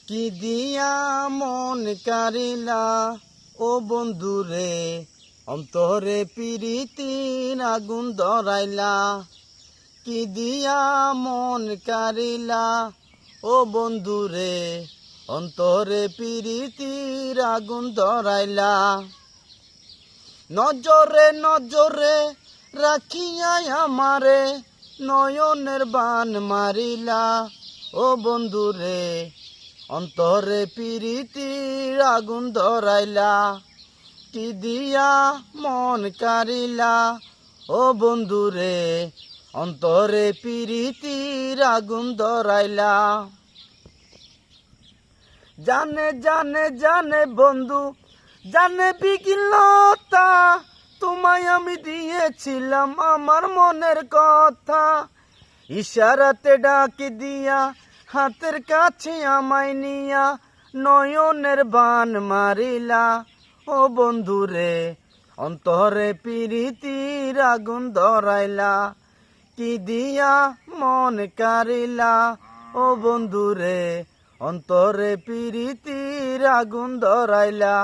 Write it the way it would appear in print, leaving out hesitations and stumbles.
কি দিয়া মন কারিলা ও বন্ধুরে, অন্তরে প্রীতির আগুন ধরাইলা। কি দিয়া মন কারিলা ও বন্ধুরে, অন্তরে প্রীতির আগুন ধরাইলা। নজরে নজরে রাখিয়া আমারে নয়নের বান মারিলা। ও বন্ধুরে, অন্তরে প্রীতির আগুন ধরাইলা। কি দিয়া মন কারিলা ও বন্ধুরে, অন্তরে প্রীতির আগুন ধরাইলা। জানে জানে জানে বন্ধু, জানে বিকিলতা, তোমায় আমি দিয়েছিলাম আমার মনের কথা। ইশারাতে ডাকি দিয়া হাতের কাছে আমায় নিয়া নয়নের বান মারিলা। ও বন্ধুরে, অন্তরে প্রীতির আগুন ধরাইলা। কি দিয়া মন কারিলা ও বন্ধুরে, অন্তরে প্রীতির আগুন ধরাইলা।